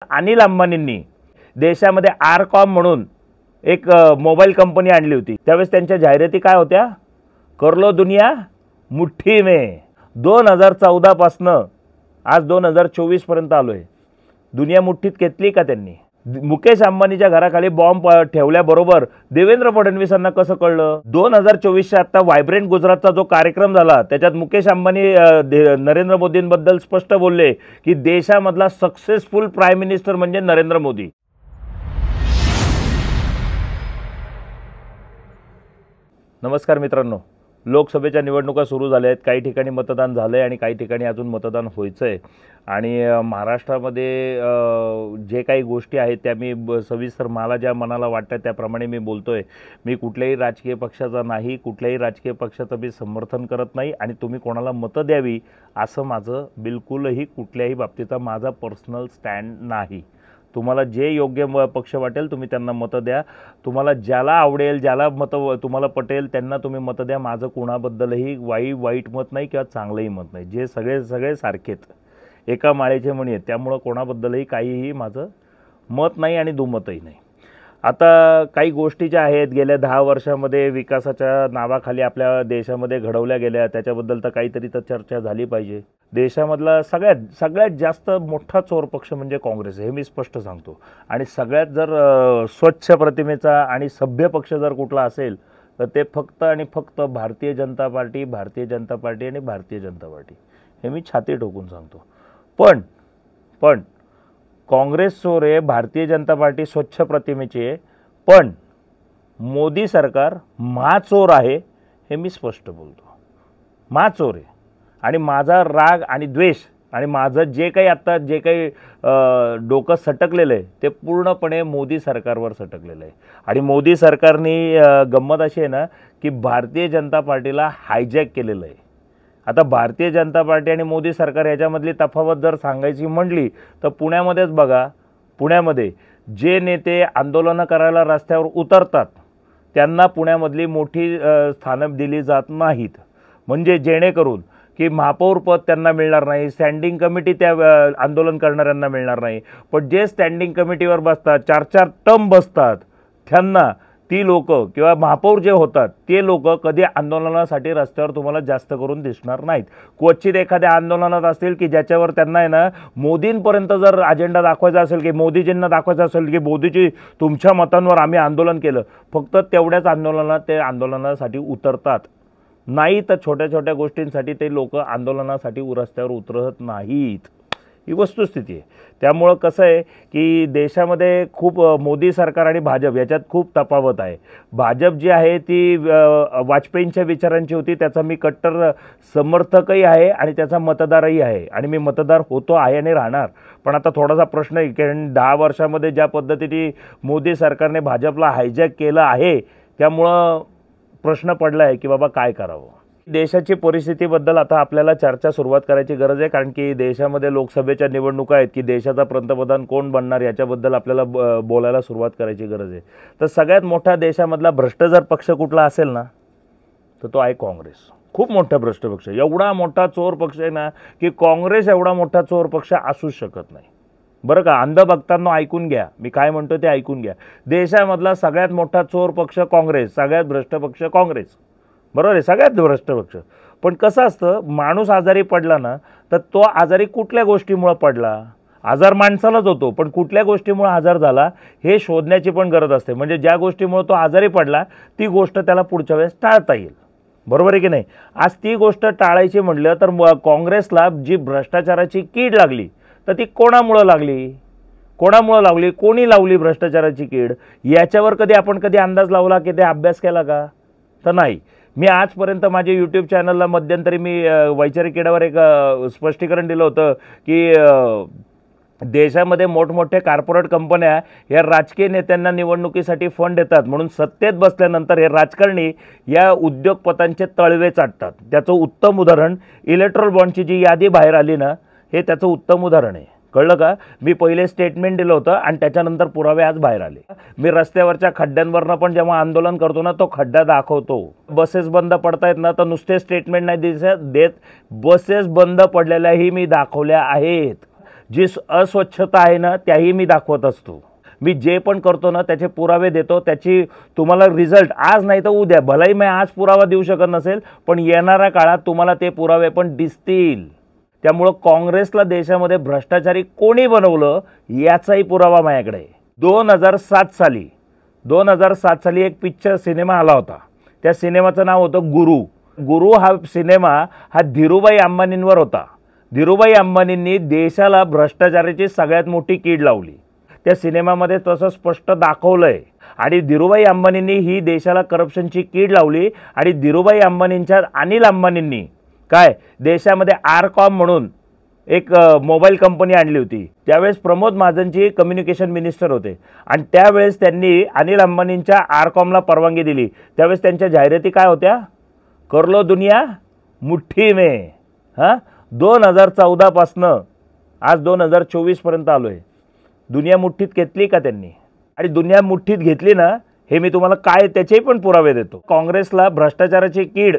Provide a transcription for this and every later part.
अनिल अंबानींनी देशामध्ये आरकॉम म्हणून एक मोबाईल कंपनी आणली होती। त्यावेळेस त्यांच्या जाहिराती काय होत्या? कर लो दुनिया मुट्ठी में। 2014 पासून आज 2024 पर्यंत आलोय। दुनिया मुठ्ठीत घेतली का त्यांनी? मुकेश अंबानीच्या घराखाली बॉम्ब ठेवल्याबरोबर देवेंद्र फडणवीसांना कसं कळलं? 2024 च्या आता व्हायब्रंट गुजरातचा जो कार्यक्रम झाला त्याच्यात मुकेश अंबानी नरेंद्र मोदींबद्दल स्पष्ट बोलले की देशामधला सक्सेसफुल प्राइम मिनिस्टर म्हणजे नरेंद्र मोदी। नमस्कार मित्रांनो, लोकसभेच्या निवडणुका सुरू झाल्या आहेत। काही ठिकाणी मतदान झालंय आणि काही ठिकाणी अजून मतदान व्हायचंय आणि महाराष्ट्रामध्ये जे काही गोष्टी आहेत त्या मी सविस्तर मला ज्या मनाला वाटतं त्याप्रमाणे मी बोलतोय। मी कुठल्याही राजकीय पक्षाचा नाही, कुठल्याही राजकीय पक्षाचं मी समर्थन करत नाही आणि तुम्ही कोणाला मतं द्यावी असं माझं बिलकुलही कुठल्याही बाबतीचा माझा पर्सनल स्टँड नाही। तुम्हाला जे योग्य पक्ष वाटेल तुम्ही त्यांना मतं द्या। तुम्हाला ज्याला आवडेल, ज्याला मतं तुम्हाला पटेल त्यांना तुम्ही मतं द्या। माझं कोणाबद्दलही वाईट मत नाही किंवा चांगलंही मत नाही। जे सगळे सारखेच एका माळेचे मणी आहेत, त्यामुळे कोणाबद्दलही काहीही माझं मत नाही आणि दुमतही नाही। आता काही गोष्टी ज्या आहेत गेल्या 10 वर्षांमध्ये विकासाच्या नावाखाली आपल्या देशामध्ये घडवल्या गेल्या त्याच्याबद्दल तर काहीतरी तर चर्चा झाली पाहिजे। देशामधला सगळ्यात जास्त मोठा चोर पक्ष म्हणजे काँग्रेस हे मी स्पष्ट सांगतो। आणि सगळ्यात जर स्वच्छ प्रतिमेचा आणि सभ्य पक्ष जर कुठला असेल तर ते फक्त आणि फक्त भारतीय जनता पार्टी आणि भारतीय जनता पार्टी हे मी छाती ठोकून सांगतो। पण काँग्रेस चोर आहे, भारतीय जनता पार्टी स्वच्छ प्रतिमेची आहे, पण मोदी सरकार महाचोर आहे हे मी स्पष्ट बोलतो। महाचोर आहे आणि माझा राग आणि द्वेष आणि माझं जे काही डोकं सटकलेलं आहे ते पूर्णपणे मोदी सरकारवर सटकलेलं आहे। आणि मोदी सरकारने गंमत अशी आहे ना की भारतीय जनता पार्टीला हायजॅक केलेलं आहे। आता भारतीय जनता पार्टी आणि मोदी सरकार याच्यामधली तफावत जर सांगायची म्हटली तर पुण्यामध्येच बघा, पुण्यामध्ये जे नेते आंदोलन करायला रस्त्यावर उतरतात त्यांना पुण्यामधली मोठी स्थानं दिली जात नाहीत। म्हणजे जेणेकरून की महापौर पद त्यांना मिळणार नाही, स्टँडिंग कमिटी त्या आंदोलन करणाऱ्यांना मिळणार नाही। पण जे स्टँडिंग कमिटीवर बसतात, 4-4 टर्म बसतात, त्यांना ती लोक किंवा महापौर जे होतात ते लोक कधी आंदोलनासाठी रस्त्यावर तुम्हाला जास्त करून दिसणार नाहीत। क्वचित एखाद्या आंदोलनात असतील की ज्याच्यावर त्यांना आहे ना मोदींपर्यंत जर अजेंडा दाखवायचा असेल की मोदीजींना दाखवायचं असेल की मोदीजी तुमच्या मतांवर आम्ही आंदोलन केलं, फक्त तेवढ्याच आंदोलनात ते आंदोलनासाठी उतरतात। नाही तर छोट्या छोट्या गोष्टींसाठी ते लोक आंदोलनासाठी रस्त्यावर उतरत नाहीत। ही वस्तुस्थिती आहे। त्यामुळे कसं आहे की देशामध्ये खूप मोदी सरकार आणि भाजप याच्यात खूप तफावत आहे। भाजप जी आहे ती वाजपेयींच्या विचारांची होती, त्याचा मी कट्टर समर्थकही आहे आणि त्याचा मतदारही आहे आणि मी मतदार होतो आहे आणि राहणार। पण आता थोडासा प्रश्न आहे कारण 10 वर्षांमध्ये ज्या पद्धतीने मोदी सरकारने भाजपला हायजॅक केलं आहे त्यामुळं प्रश्न पडला आहे की बाबा काय करावं। देशाची परिस्थितीबद्दल आता आपल्याला चर्चा सुरुवात करायची गरज आहे कारण की देशामध्ये लोकसभेच्या निवडणुका आहेत की देशाचा पंतप्रधान कोण बनणार याच्याबद्दल आपल्याला बोलायला सुरुवात करायची गरज आहे। तर सगळ्यात मोठा देशामधला भ्रष्ट जर पक्ष कुठला असेल ना तर तो आहे काँग्रेस। खूप मोठा भ्रष्ट पक्ष, एवढा मोठा चोर पक्ष आहे ना की काँग्रेस एवढा मोठा चोर पक्ष असूच शकत नाही। बरं का, अंधभक्तांनो ऐकून घ्या, मी काय म्हणतो ते ऐकून घ्या। देशामधला सगळ्यात मोठा चोर पक्ष काँग्रेस, सगळ्यात भ्रष्ट पक्ष काँग्रेस, बरोबर आहे, सगळ्यात भ्रष्ट पक्ष। पण कसं असतं, माणूस आजारी पडला ना तर तो आजारी कुठल्या गोष्टीमुळे पडला? आजार माणसालाच होतो, पण कुठल्या गोष्टीमुळे आजार झाला हे शोधण्याची पण गरज असते। म्हणजे ज्या गोष्टीमुळे तो आजारी पडला ती गोष्ट त्याला पुढच्या वेळेस टाळता येईल, बरोबर आहे की नाही? आज ती गोष्ट टाळायची म्हटलं तर काँग्रेसला जी भ्रष्टाचाराची कीड लागली तर ती कोणामुळे लागली? कोणी लावली भ्रष्टाचाराची कीड? याच्यावर कधी अंदाज लावला की ते अभ्यास केला का? तर नाही। मी आजपर्यंत माझ्या यूट्यूब चॅनलला मध्यंतरी मी वैचारिक किडावर एक स्पष्टीकरण दिलं होतं की देशामध्ये मोठमोठे कॉर्पोरेट कंपन्या या राजकीय नेत्यांना निवडणुकीसाठी फंड देतात म्हणून सत्तेत बसल्यानंतर हे राजकारणी या उद्योगपतांचे तळवे चाटतात। त्याचं उत्तम उदाहरण इलेक्ट्रॉल बॉन्डची जी यादी बाहेर आली ना हे त्याचं उत्तम उदाहरण आहे। कळलं का? मी पहिले स्टेटमेंट दिलं होतं आणि त्याच्यानंतर पुरावे आज बाहेर आले। मी रस्त्यावरच्या खड्ड्यांवरनं पण जेव्हा आंदोलन करतो ना तो खड्डा दाखवतो। बसेस बंद पडतायत ना तर नुसते स्टेटमेंट नाही देत, बसेस बंद पडलेल्याही मी दाखवल्या आहेत। जी अस्वच्छता आहे ना त्याही मी दाखवत असतो. मी जे पण करतो ना त्याचे पुरावे देतो. त्याची तुम्हाला रिझल्ट आज नाही तर उद्या, भलाही मी आज पुरावा देऊ शकत नसेल पण येणाऱ्या काळात तुम्हाला ते पुरावे पण दिसतील. त्यामुळं काँग्रेसला देशामध्ये भ्रष्टाचारी कोणी बनवलं याचाही पुरावा माझ्याकडे आहे. 2007 साली एक पिक्चर सिनेमा आला होता. त्या सिनेमाचं नाव होतं गुरु. गुरु हा सिनेमा हा धीरूभाई अंबानींवर होता. धीरूभाई अंबानींनी देशाला भ्रष्टाचाराची सगळ्यात मोठी कीड लावली. त्या सिनेमामध्ये तसं स्पष्ट दाखवलंय. आणि धीरूभाई अंबानींनी ही देशाला करप्शनची कीड लावली. आणि धीरूभाई अंबानींच्या अनिल अंबानींनी काय देशामध्ये आरकॉम म्हणून एक मोबाईल कंपनी आणली होती. त्यावेळेस प्रमोद महाजनजी कम्युनिकेशन मिनिस्टर होते आणि त्यावेळेस त्यांनी अनिल अंबानींच्या आरकॉमला परवानगी दिली. त्यावेळेस त्यांच्या जाहिराती काय होत्या? कर लो दुनिया मुठ्ठी में. 2014 पासनं आज 2024 पर्यंत आलोय. दुनिया मुठ्ठीत घेतली का त्यांनी? आणि दुनिया मुठ्ठीत घेतली ना हे मी तुम्हाला काय त्याचेही पण पुरावे देतो. काँग्रेसला भ्रष्टाचाराची कीड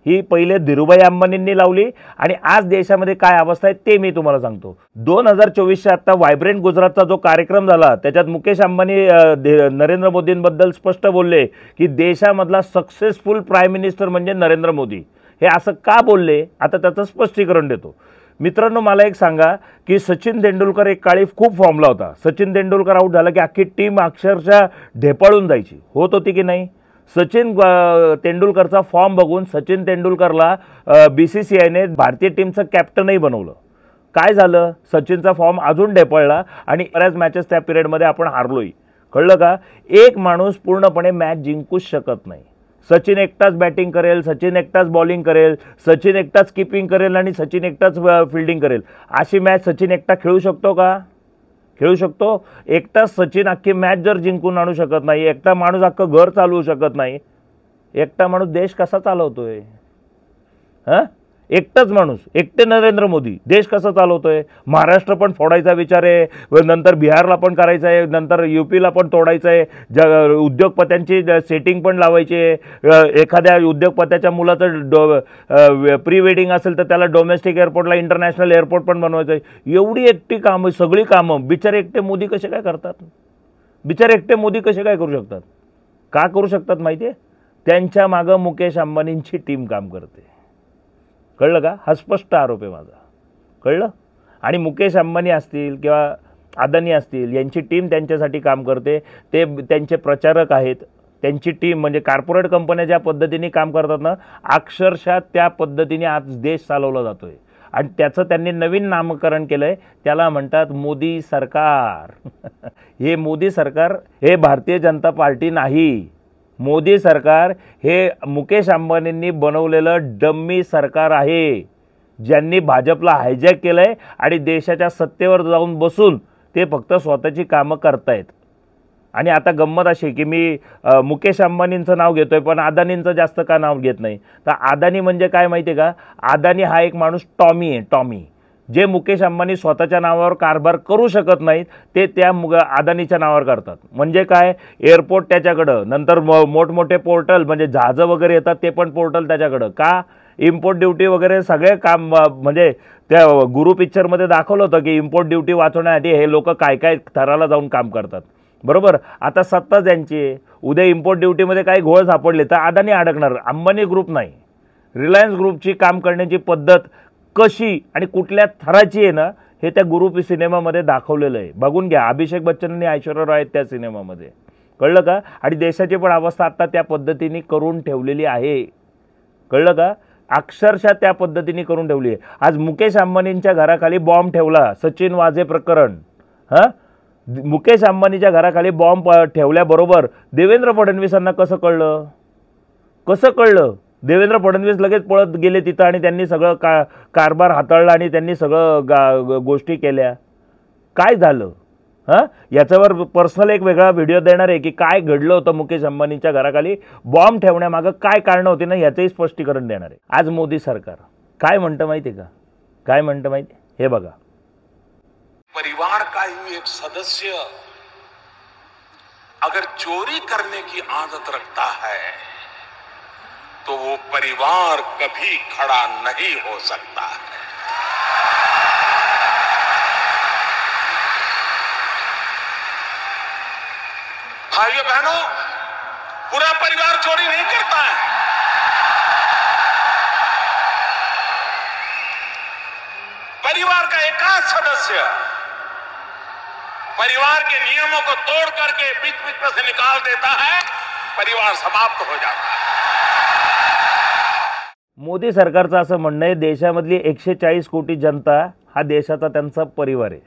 ही पहिले धीरूभाई अंबानींनी लावली आणि आज देशामध्ये काय अवस्था आहे ते मी तुम्हाला सांगतो. 2024च्या आता व्हायब्रंट गुजरातचा जो कार्यक्रम झाला त्याच्यात मुकेश अंबानी नरेंद्र मोदींबद्दल स्पष्ट बोलले की देशामधला सक्सेसफुल प्राईम मिनिस्टर म्हणजे नरेंद्र मोदी. हे असं का बोलले आता त्याचं स्पष्टीकरण देतो. मित्रांनो मला एक सांगा की सचिन तेंडुलकर एक काळी खूप फॉर्मला होता. सचिन तेंडुलकर आउट झाला की अख्खी टीम अक्षरशः ढेपाळून जायची. होत होती की नाही? सचिन तेंडुलकरचा फॉर्म बघून सचिन तेंडुलकरला BCCIने भारतीय टीमचं कॅप्टनही बनवलं. काय झालं? सचिनचा फॉर्म अजून ढेपाळला आणि बऱ्याच मॅचेस त्या पिरियडमध्ये आपण हारलोय. कळलं का? एक माणूस पूर्णपणे मॅच जिंकूच शकत नाही. सचिन एकटाच बॅटिंग करेल, सचिन एकटाच बॉलिंग करेल, सचिन एकटाच कीपिंग करेल आणि सचिन एकटाच फिल्डिंग करेल. अशी मॅच सचिन एकटा खेळू शकतो का? खेळू शकतो? एकटाच सचिन अख्खी मॅच जर जिंकून आणू शकत नाही, एकटा माणूस अख्खं घर चालवू शकत नाही, एकटा माणूस देश कसा चालवतोय? एकटाच माणूस, एकटे नरेंद्र मोदी देश कसा चालवतोय? महाराष्ट्र पण फोडायचा विचार आहे, नंतर बिहारला पण करायचा आहे, नंतर UPला पण तोडायचं आहे, उद्योगपत्यांची सेटिंग पण लावायची आहे. एखाद्या उद्योगपत्याच्या मुलाचं प्री वेडिंग असेल तर त्याला डोमेस्टिक एअरपोर्टला इंटरनॅशनल एअरपोर्ट पण बनवायचं आहे. एवढी एकटी कामं, सगळी कामं बिचारे एकटे मोदी कसे काय करतात? बिचारे एकटे मोदी कसे काय करू शकतात? का करू शकतात माहिती आहे? त्यांच्या मागं मुकेश अंबानींची टीम काम करते. कळलं का? हा स्पष्ट आरोप आहे माझा. कळलं? आणि मुकेश अंबानी असतील किंवा अदानी असतील यांची टीम त्यांच्यासाठी काम करते. ते त्यांचे प्रचारक आहेत. त्यांची टीम म्हणजे कॉर्पोरेट कंपन्या ज्या पद्धतीने काम करतात ना अक्षरशः त्या पद्धतीने आज देश चालवला जातोय. आणि त्याचं त्यांनी नवीन नामकरण केलंय. त्याला म्हणतात मोदी सरकार. हे मोदी सरकार हे भारतीय जनता पार्टी नाही. मोदी सरकार हे मुकेश अंबानींनी बनवलेलं डम्मी सरकार आहे. ज्यांनी भाजपला हायजॅक केलंय आणि देशाच्या सत्तेवर जाऊन बसून ते फक्त स्वतःची कामं करतायत. आणि आता गंमत अशी की मी मुकेश अंबानींचं नाव घेतोय पण अदानींचं जास्त का नाव घेत नाही? तर अदानी म्हणजे काय माहिती आहे का? अदानी हा एक माणूस टॉमी आहे. टॉमी जे मुकेश अंबानी स्वतःच्या नावावर कारभार करू शकत नाहीत ते त्या अदानीच्या नावावर करतात. म्हणजे काय? एअरपोर्ट त्याच्याकडं, नंतर मोठमोठे पोर्टल म्हणजे जहाजं वगैरे येतात ते पण पोर्टल त्याच्याकडं. का? इम्पोर्ट ड्युटी वगैरे सगळे काम म्हणजे त्या गुरु पिक्चरमध्ये दाखवलं होतं की इम्पोर्ट ड्युटी वाचवण्यासाठी हे लोक काय काय थराला जाऊन काम करतात. बरोबर? आता सत्ता त्यांची. उद्या इम्पोर्ट ड्युटीमध्ये काही घोळ सापडले तर अदानी अडकणार, अंबानी ग्रुप नाही. रिलायन्स ग्रुपची काम करण्याची पद्धत कशी आणि कुठल्या थराची आहे ना हे त्या गुरु सिनेमामध्ये दाखवलेलं आहे. बघून घ्या. अभिषेक बच्चन आणि ऐश्वर्या राय त्या सिनेमामध्ये. कळलं का? आणि देशाची पण अवस्था आता त्या पद्धतीने करून ठेवलेली आहे. कळलं का? अक्षरशः त्या पद्धतीने करून ठेवली आहे. आज मुकेश अंबानींच्या घराखाली बॉम्ब ठेवला. सचिन वाझे प्रकरण. मुकेश अंबानीच्या घराखाली बॉम्ब ठेवल्याबरोबर देवेंद्र फडणवीसांना कसं कळलं? कसं कळलं? देवेंद्र फडणवीस लगेच पळत गेले तिथं आणि त्यांनी सगळं कारभार हाताळला आणि त्यांनी सगळं गोष्टी केल्या. काय झालं? याच्यावर पर्सनल एक वेगळा व्हिडिओ देणार आहे की काय घडलं होतं मुकेश अंबानींच्या घराखाली बॉम्ब ठेवण्यामागं काय कारण होती ना याचंही स्पष्टीकरण देणार आहे. आज मोदी सरकार काय म्हणतं माहिती आहे का? काय म्हणतं माहिती? हे बघा. परिवार का ही एक सदस्य अगर चोरी करने की आदत रखता है तो वो परिवार कभी खड़ा नहीं हो सकता है. भाइयों बहनों, पूरा परिवार चोरी नहीं करता है। परिवार का एकाध सदस्य परिवार के नियमों को तोड़ करके बीच बीच में से निकाल देता है, परिवार समाप्त हो जाता है। मोदी सरकारचं असं म्हणणं आहे, देशामधली 140 कोटी जनता हा देशाचा त्यांचा परिवार आहे,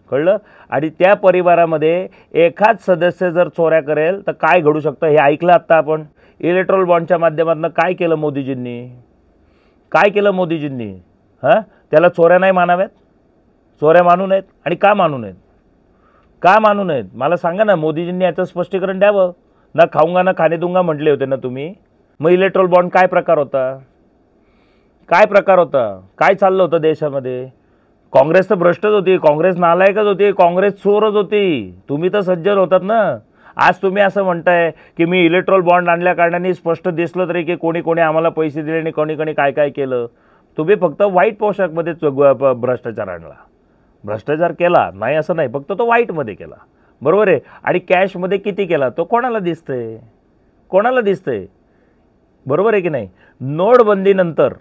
कळलं? आणि त्या परिवारामध्ये एखाद सदस्य जर चोऱ्या करेल तर काय घडू शकतं हे ऐकलं आता आपण. इलेक्ट्रोल बॉन्डच्या माध्यमातून काय केलं मोदीजींनी, काय केलं मोदीजींनी? त्याला चोऱ्या नाही मानाव्यात? चोऱ्या मानू नयेत? आणि का मानू नयेत? का मानू नयेत मला सांगा ना. मोदीजींनी याचं स्पष्टीकरण द्यावं ना. खाऊंगा ना खाने दूंगा म्हटले होते ना तुम्ही. मग इलेक्ट्रोल बॉन्ड काय प्रकार होता? काय प्रकार होता? काय चाललं होतं देशामध्ये? काँग्रेस तर भ्रष्टच होती, काँग्रेस नालायकच होती, काँग्रेस चोरच होती. तुम्ही तर सज्जन होतात ना. आज तुम्ही असं म्हणताय की मी इलेक्ट्रोल बॉन्ड आणल्या कारणाने स्पष्ट दिसलं तरी की कोणी कोणी आम्हाला पैसे दिले आणि कोणी कोणी काय काय केलं. तुम्ही फक्त व्हाईट पोशाखमध्ये भ्रष्टाचार आणला, भ्रष्टाचार केला नाही असं नाही, फक्त तो व्हाईटमध्ये केला, बरोबर आहे. आणि कॅशमध्ये किती केला तो कोणाला दिसतंय? कोणाला दिसतंय? बरोबर आहे की नाही? नोटबंदीनंतर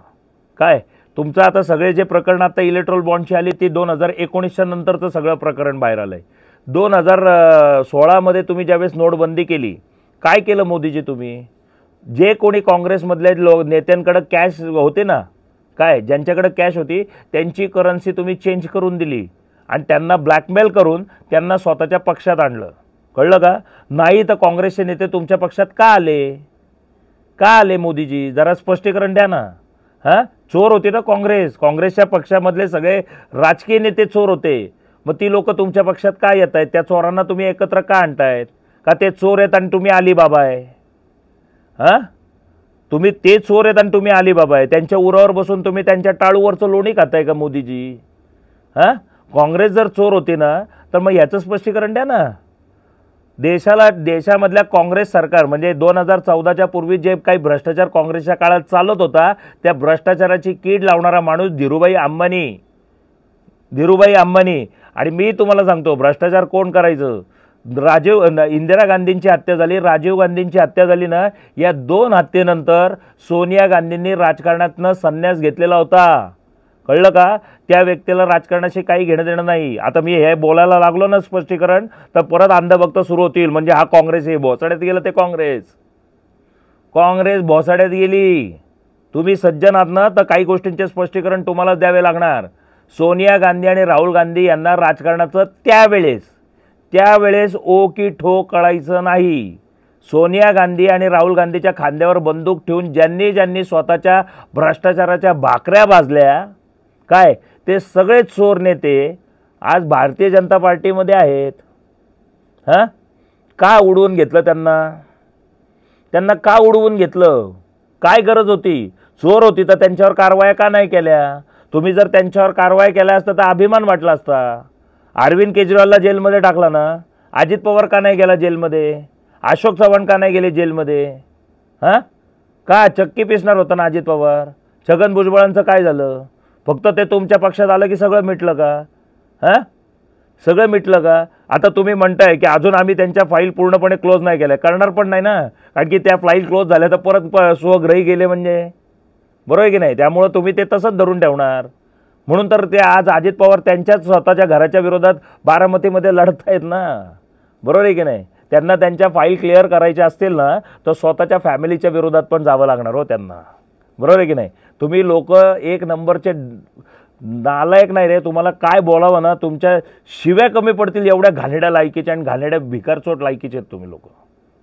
काय तुमचं आता सगळे जे प्रकरण आता इलेक्ट्रोल बॉन्डची आली ती 2019च्या नंतरचं सगळं प्रकरण बाहेर आलं आहे. 2016मध्ये तुम्ही ज्यावेळेस नोटबंदी केली, काय केलं मोदीजी तुम्ही? जे कोणी काँग्रेसमधले नेत्यांकडे कॅश होते ना, काय ज्यांच्याकडे कॅश होती त्यांची करन्सी तुम्ही चेंज करून दिली आणि त्यांना ब्लॅकमेल करून त्यांना स्वतःच्या पक्षात आणलं, कळलं का? नाही तर काँग्रेसचे नेते तुमच्या पक्षात का आले? का आले मोदीजी? जरा स्पष्टीकरण द्या ना. चोर होते ना काँग्रेस, काँग्रेसच्या पक्षामधले सगळे राजकीय नेते चोर होते. मग ती लोक तुमच्या पक्षात का येत आहेत? त्या चोरांना तुम्ही एकत्र का आणतायत? का ते चोर आहेत आणि तुम्ही अलीबाबा आहे? तुम्ही ते चोर आहेत आणि तुम्ही अलीबाबा आहे. त्यांच्या उरावर बसून तुम्ही त्यांच्या टाळूवरचं लोणी खाताय का मोदीजी? काँग्रेस जर चोर होती ना तर मग याचं स्पष्टीकरण द्या ना. देशामधल्या काँग्रेस सरकार म्हणजे 2014च्या पूर्वी जे काही भ्रष्टाचार काँग्रेसच्या काळात चालत होता त्या भ्रष्टाचाराची कीड लावणारा माणूस धीरूभाई अंबानी. आणि मी तुम्हाला सांगतो भ्रष्टाचार कोण करायचं? इंदिरा गांधींची हत्या झाली, राजीव गांधींची हत्या झाली ना, या 2 हत्येनंतर सोनिया गांधींनी राजकारणातनं संन्यास घेतलेला होता, कळलं का? त्या व्यक्तीला राजकारणाशी काही घेणं देणं नाही. आता मी हे बोलायला लागलो ना स्पष्टीकरण तर परत अंधभक्त सुरू होतील. म्हणजे हा काँग्रेस हे भोसाड्यात गेलं, ते काँग्रेस भोसाड्यात गेली. तुम्ही सज्जन आहात ना तर काही गोष्टींचे स्पष्टीकरण तुम्हाला द्यावे लागणार. सोनिया गांधी आणि राहुल गांधी यांना राजकारणाचं त्यावेळेस ओ की ठो कळायचं नाही. सोनिया गांधी आणि राहुल गांधीच्या खांद्यावर बंदूक ठेवून ज्यांनी स्वतःच्या भ्रष्टाचाराच्या भाकऱ्या भाजल्या, काय ते सगळे चोर नेते आज भारतीय जनता पार्टीमध्ये आहेत. का उडवून घेतलं त्यांना का उडवून घेतलं? काय गरज होती? चोर होती तर त्यांच्यावर कारवाया का नाही केल्या? तुम्ही जर त्यांच्यावर कारवाई केल्या असता तर अभिमान वाटला असता. अरविंद केजरीवालला जेलमध्ये टाकला ना, अजित पवार का नाही गेला जेलमध्ये? अशोक चव्हाण का नाही गेले जेलमध्ये? का चक्की पिसणार होता ना अजित पवार? छगन भुजबळांचं काय झालं? फक्त ते तुमच्या पक्षात आलं की सगळं मिटलं का? सगळं मिटलं का? आता तुम्ही म्हणताय की अजून आम्ही त्यांच्या फाईल पूर्णपणे क्लोज नाही केल्या. करणार पण नाही ना, कारण की त्या फाईल क्लोज झाल्या तर परत स्वग्रही गेले म्हणजे, बरोबर आहे की नाही? त्यामुळे तुम्ही ते तसंच धरून ठेवणार. म्हणून तर ते आज अजित पवार त्यांच्याच स्वतःच्या घराच्या विरोधात बारामतीमध्ये लढत आहेत ना, बरोबर आहे की नाही? त्यांना त्यांच्या फाईल क्लिअर करायच्या असतील ना तर स्वतःच्या फॅमिलीच्या विरोधात पण जावं लागणार हो त्यांना, बरोबर आहे की नाही? तुम्ही लोक एक नंबरचे नालायक नाही रे. तुम्हाला काय बोलावं ना, तुमच्या शिव्या कमी पडतील एवढ्या घाणेड्या लायकीच्या आणि घाणेड्या भिकारचोट लायकीचे आहेत तुम्ही लोक,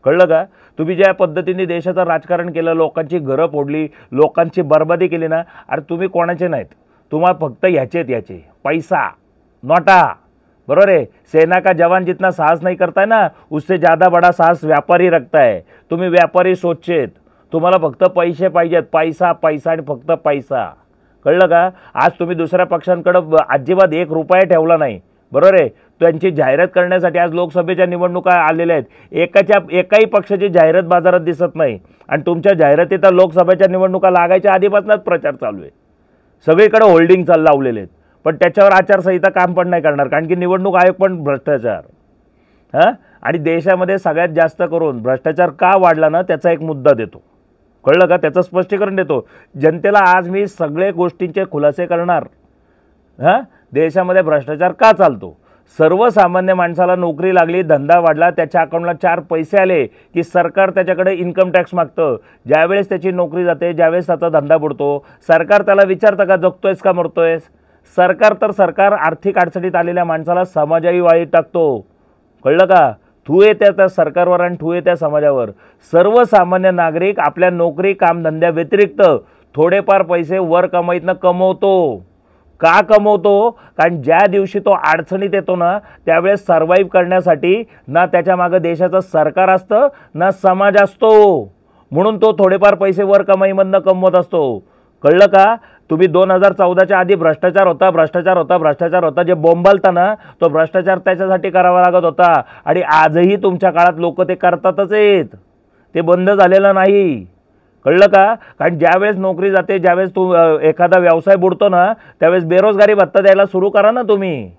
कळलं का? तुम्ही ज्या पद्धतीने देशाचं राजकारण केलं, लोकांची घरं फोडली, लोकांची बर्बादी केली ना, अरे तुम्ही कोणाचे नाहीत. तुम्हाला फक्त याचे पैसा नोटा, बरोबर है? सेना का जवान जितना साहस नहीं करता है ना, उससे ज़्यादा बड़ा साहस व्यापारी रखता है. तुम्ही व्यापारी सोचेत, तुम्हाला फक्त पैसे पाहिजेत, पैसा आणि फक्त पैसा, कळलं का? आज तुम्ही दुसऱ्या पक्षांकडे अजिबात 1 रुपया ठेवला नाही, बरोबर आहे? त्यांची जाहिरात करण्यासाठी आज लोकसभेच्या निवडणुका आलेल्या आहेत. एकाही पक्षाची जाहिरात बाजारात दिसत नाही आणि तुमच्या जाहिरातीत लोकसभेच्या निवडणुका लागायच्या आधीपासूनच प्रचार चालू आहे. सगळीकडे होल्डिंग लावलेले आहेत, पण त्याच्यावर आचारसंहिता काम पण नाही करणार, कारण की निवडणूक आयोग पण भ्रष्टाचार. हां, आणि देशामध्ये सगळ्यात जास्त करून भ्रष्टाचार का वाढला ना त्याचा एक मुद्दा देतो, कळलं का, त्याचं स्पष्टीकरण देतो जनतेला. आज मी सगळे गोष्टींचे खुलासे करणार. हां, देशामध्ये भ्रष्टाचार का चालतो, सर्वसामान्य माणसाला नोकरी लागली, धंदा वाढला, त्याच्या अकाउंटला 4 पैसे आले की सरकार त्याच्याकडे इन्कम टॅक्स मागतं. ज्यावेळेस त्याची नोकरी जाते, ज्यावेळेस त्याचा धंदा बुडतो, सरकार त्याला विचारतं का जगतोयस का मरतोयस. सरकार आर्थिक अडचणीत आलेल्या माणसाला समाजाही वाळीत टाकतो, कळलं का. थू येत्या त्या सरकारवर आणि थू येत्या समाजावर. सर्वसामान्य नागरिक आपल्या नोकरी कामधंद्या व्यतिरिक्त थोडेफार पैसे वर कमाईतनं कमवतो. का कमवतो, कारण ज्या दिवशी तो अडचणीत येतो ना त्यावेळेस सर्वाईव्ह करण्यासाठी ना त्याच्या मागे देशाचं सरकार असतं ना समाज असतो, म्हणून तो थोडेफार पैसे वर कमाईमधनं कमवत असतो, कळलं का. तुम्ही 2014च्या आधी भ्रष्टाचार होता जे बोंबालता ना तो भ्रष्टाचार त्याच्यासाठी करावा लागत होता आणि आजही तुमच्या काळात लोक ते करतातच आहेत, ते बंद झालेलं नाही, कळलं का. कारण ज्यावेळेस नोकरी जाते, ज्यावेळेस एखादा व्यवसाय बुडतो ना त्यावेळेस बेरोजगारी भत्ता द्यायला सुरू करा ना. तुम्ही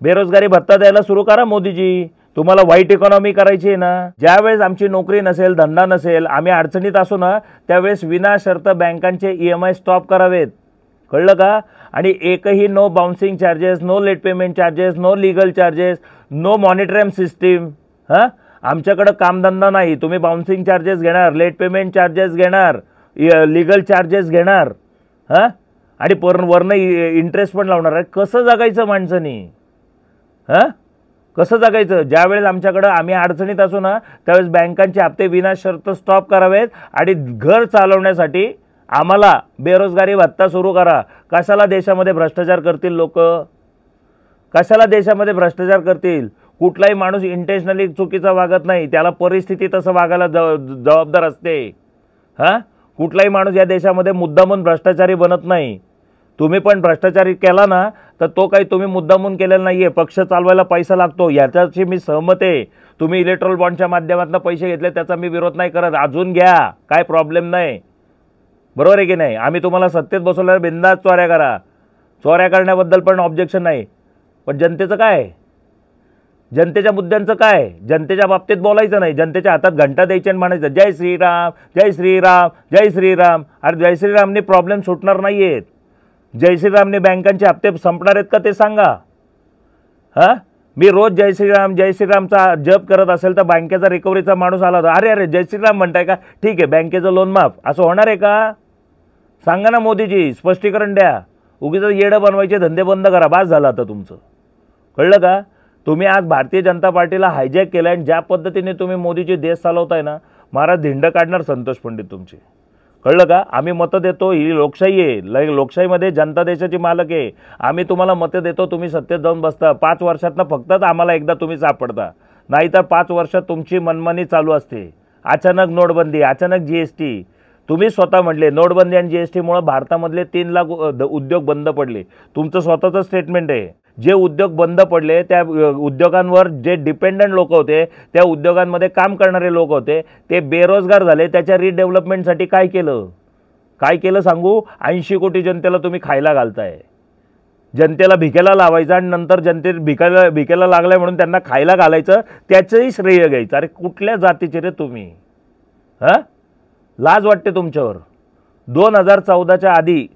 बेरोजगारी भत्ता द्यायला सुरू करा मोदीजी. तुम्हाला व्हाईट इकॉनॉमी करायची आहे ना. ज्यावेळेस आमची नोकरी नसेल, धंदा नसेल, आम्ही अडचणीत असू ना त्यावेळेस विनाशर्त बँकांचे EMI स्टॉप करावेत, कळलं का. आणि एकही no bouncing charges, no late payment charges, no legal charges, no monitoring system. हां, आमच्याकडं कामधंदा नाही, तुम्ही बाउन्सिंग चार्जेस घेणार, लेट पेमेंट चार्जेस घेणार, लीगल चार्जेस घेणार, हां, आणि वरनं इंटरेस्ट पण लावणार आहे. कसं जगायचं माणसानी, हां, कसं जगायचं. ज्यावेळेस आम्ही अडचणीत असू ना त्यावेळेस बँकांचे हप्ते विनाशर्त स्टॉप करावेत आणि घर चालवण्यासाठी आम्हाला बेरोजगारी भत्ता सुरू करा. कशाला देशामध्ये भ्रष्टाचार करतील लोक, कशाला देशामध्ये भ्रष्टाचार करतील. कुठलाही माणूस इंटेन्शनली चुकीचा वागत नाही, त्याला परिस्थिती तसं वागायला जबाबदार असते. हां, कुठलाही माणूस या देशामध्ये मुद्दामून भ्रष्टाचारी बनत नाही. तुम्ही पण भ्रष्टाचारी केला ना तर तो काही तुम्ही मुद्दामून केलेला नाही आहे, पक्ष चालवायला पैसा लागतो याच्याशी मी सहमत आहे. तुम्ही इलेक्ट्रॉल बॉन्डच्या माध्यमातून पैसे घेतले त्याचा मी विरोध नाही करत, अजून घ्या, काय प्रॉब्लेम नाही, बरोबर आहे की नाही. आम्ही तुम्हाला सत्तेत बसवल्यावर बिंदास चोऱ्या करा, चोऱ्या करण्याबद्दल पण ऑब्जेक्शन नाही. पण जनतेचं काय, जनतेच्या मुद्द्यांचं काय, जनतेच्या बाबतीत बोलायचं नाही, जनतेच्या हातात घंटा द्यायची आणि म्हणायचं जय श्रीराम जय श्रीराम जय श्रीराम. अरे जय श्रीरामने प्रॉब्लेम सुटणार नाही आहेत, जय श्रीरामने बँकांचे हप्ते संपणार आहेत का ते सांगा. हां, मी रोज जय श्रीरामचा जप करत असेल तर बँकेचा रिकव्हरीचा माणूस आला होता, अरे जय श्रीराम म्हणताय का, ठीक आहे बँकेचं लोन माफ, असं होणार आहे का. सांगा ना मोदीजी, स्पष्टीकरण द्या. उगीच येडं बनवायचे धंदे बंद करा, बास झालं आता तुमचं, कळलं का. तुम्ही आज भारतीय जनता पार्टीला हायजॅक केलं आणि ज्या पद्धतीने तुम्ही मोदीची देश चालवताय ना, महाराज धिंड काढणार संतोष पंडित तुमचे, कळलं का. आम्ही मतं देतो, ही लोकशाही आहे, लोकशाहीमध्ये जनता देशाची मालक आहे. आम्ही तुम्हाला मतं देतो, तुम्ही सत्तेत जाऊन बसता, 5 वर्षातनं फक्त आम्हाला एकदा तुम्ही सापडता, नाहीतर 5 वर्षात तुमची मनमानी चालू असते. अचानक नोटबंदी, अचानक GST, तुम्ही स्वतः म्हटले नोटबंदी आणि GSTमुळे भारतामधले 3 लाख उद्योग बंद पडले. तुमचं स्वतःचं स्टेटमेंट आहे. जे उद्योग बंद पडले त्या उद्योगांवर जे डिपेंडंट लोक होते, त्या उद्योगांमध्ये काम करणारे लोक होते, ते बेरोजगार झाले. त्याच्या रिडेव्हलपमेंटसाठी काय केलं सांगू. 80 कोटी जनतेला तुम्ही खायला घालताय, जनतेला भिकेला लावायचं आणि नंतर जनते भिकेला लागलाय म्हणून त्यांना खायला घालायचं, त्याचंही श्रेय घ्यायचं. अरे कुठल्या जातीचे रे तुम्ही. हां, लाज वाटते तुमच्यावर. 2014च्या आधी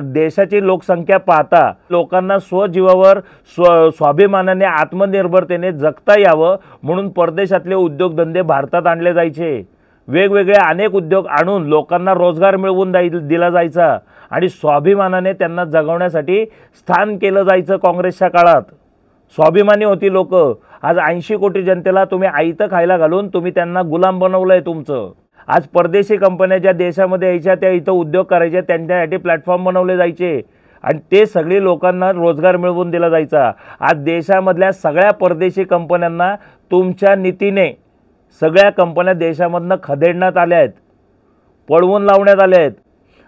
देशाची लोकसंख्या पाहता लोकांना स्वजीवावर स्वाभिमानाने आत्मनिर्भरतेने जगता यावं म्हणून परदेशातले उद्योगधंदे भारतात आणले जायचे. वेगवेगळे अनेक उद्योग आणून लोकांना रोजगार मिळवून दिला जायचा आणि स्वाभिमानाने त्यांना जगवण्यासाठी स्थान केलं जायचं. काँग्रेसच्या काळात स्वाभिमानी होती लोक. आज 80 कोटी जनतेला तुम्ही आयतं खायला घालून तुम्ही त्यांना गुलाम बनवलंय तुमचं. आज परदेशी कंपन्या ज्या देशामध्ये यायच्या त्या इथं उद्योग करायच्या, त्यांच्यासाठी प्लॅटफॉर्म बनवले जायचे आणि ते सगळी लोकांना रोजगार मिळवून दिला जायचा. आज देशामधल्या सगळ्या परदेशी कंपन्यांना तुमच्या नीतीने सगळ्या कंपन्या देशामधनं खदेडण्यात आल्या आहेत, पळवून लावण्यात आल्या आहेत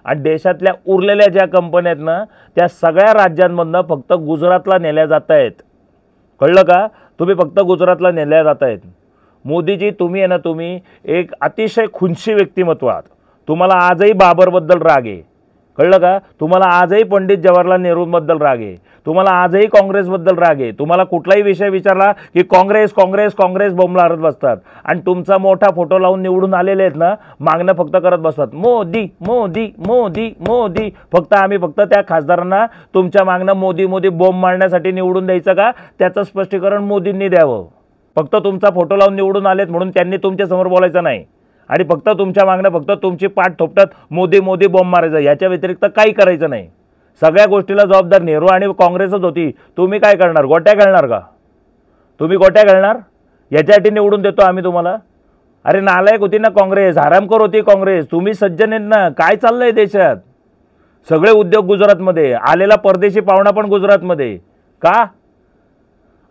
आणि देशातल्या उरलेल्या ज्या कंपन्या आहेत ना त्या सगळ्या राज्यांमधनं फक्त गुजरातला नेल्या जात आहेत. कळलं का. तुम्ही फक्त गुजरातला नेल्या जात आहेत. मोदीजी तुम्ही आहे ना, तुम्ही एक अतिशय खुनशी व्यक्तिमत्व आहात. तुम्हाला आजही बाबरबद्दल राग आहे, कळलं का? तुम्हाला आजही पंडित जवाहरलाल नेहरूंबद्दल राग आहे, तुम्हाला आजही काँग्रेसबद्दल राग आहे. तुम्हाला कुठलाही विषय विचारला की काँग्रेस काँग्रेस काँग्रेस बोंबलारत बसतात आणि तुमचा मोठा फोटो लावून निवडून आलेले आहेत ना, मागणं फक्त करत बसतात, मोदी मोदी मोदी मोदी. आम्ही फक्त त्या खासदारांना तुमच्या मागणं मोदी मोदी बोंब मारण्यासाठी निवडून द्यायचं का, त्याचं स्पष्टीकरण मोदींनी द्यावं. फक्त तुमचा फोटो लावून निवडून आलेत म्हणून त्यांनी तुमच्या समोर बोलायचं नाही आणि फक्त तुमच्या मागणं फक्त तुमची पाठ थोपटत मोदी मोदी बॉम्ब मारायचं, याच्या व्यतिरिक्त काही करायचं नाही. सगळ्या गोष्टीला जबाबदार नेहरू आणि काँग्रेसच होती. तुम्ही काय करणार? गोट्या घालणार का? तुम्ही गोट्या घालणार? याच्यासाठी निवडून देतो आम्ही तुम्हाला? अरे नालायक होती ना काँग्रेस, हरामखोर होती काँग्रेस. तुम्ही सज्जन आहेत ना. काय चाललंय देशात? सगळे उद्योग गुजरातमध्ये, आलेला परदेशी पाहुणा पण गुजरातमध्ये का?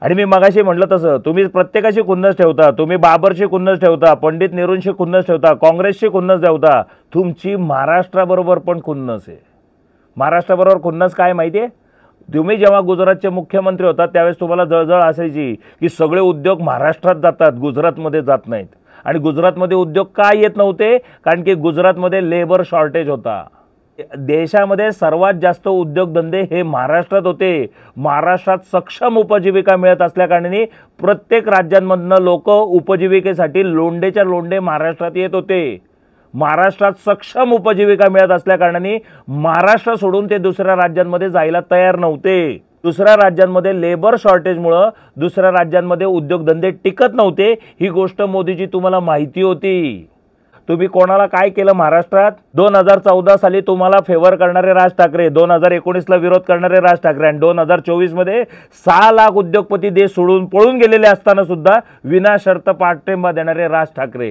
आणि मी मगाशी म्हटलं तसं तुम्ही प्रत्येकाशी खुन्नस ठेवता, तुम्ही बाबरशी खुन्नस ठेवता, पंडित नेहरूंशी खुन्नस ठेवता, काँग्रेसशी खुन्नस ठेवता. तुमची महाराष्ट्राबरोबर पण खुन्नस आहे. महाराष्ट्राबरोबर खुन्नस काय माहिती आहे? तुम्ही जेव्हा गुजरातचे मुख्यमंत्री होतात त्यावेळेस तुम्हाला जळजळ असायची की सगळे उद्योग महाराष्ट्रात जातात, गुजरातमध्ये जात नाहीत. आणि गुजरातमध्ये उद्योग का येत नव्हते? कारण की गुजरातमध्ये लेबर शॉर्टेज होता. देशामध्ये सर्वात जास्त उद्योगधंदे हे महाराष्ट्रात होते. महाराष्ट्रात सक्षम उपजीविका मिळत असल्याकारणाने प्रत्येक राज्यांमधनं लोक उपजीविकेसाठी लोंडेच्या लोंडे महाराष्ट्रात येत होते. महाराष्ट्रात सक्षम उपजीविका मिळत असल्याकारणाने महाराष्ट्र सोडून ते दुसऱ्या राज्यांमध्ये जायला तयार नव्हते. दुसऱ्या राज्यांमध्ये लेबर शॉर्टेजमुळे दुसऱ्या राज्यांमध्ये उद्योगधंदे टिकत नव्हते. ही गोष्ट मोदीजी तुम्हाला माहिती होती. तुम्ही कोणाला काय केलं महाराष्ट्रात? 2014 साली तुम्हाला फेवर करणारे राज ठाकरे, 2019ला विरोध करणारे राज ठाकरे आणि 2024 मध्ये 6 लाख उद्योगपती देश सोडून पळून गेलेले असताना सुद्धा विनाशर्त पाठिंबा देणारे राज ठाकरे.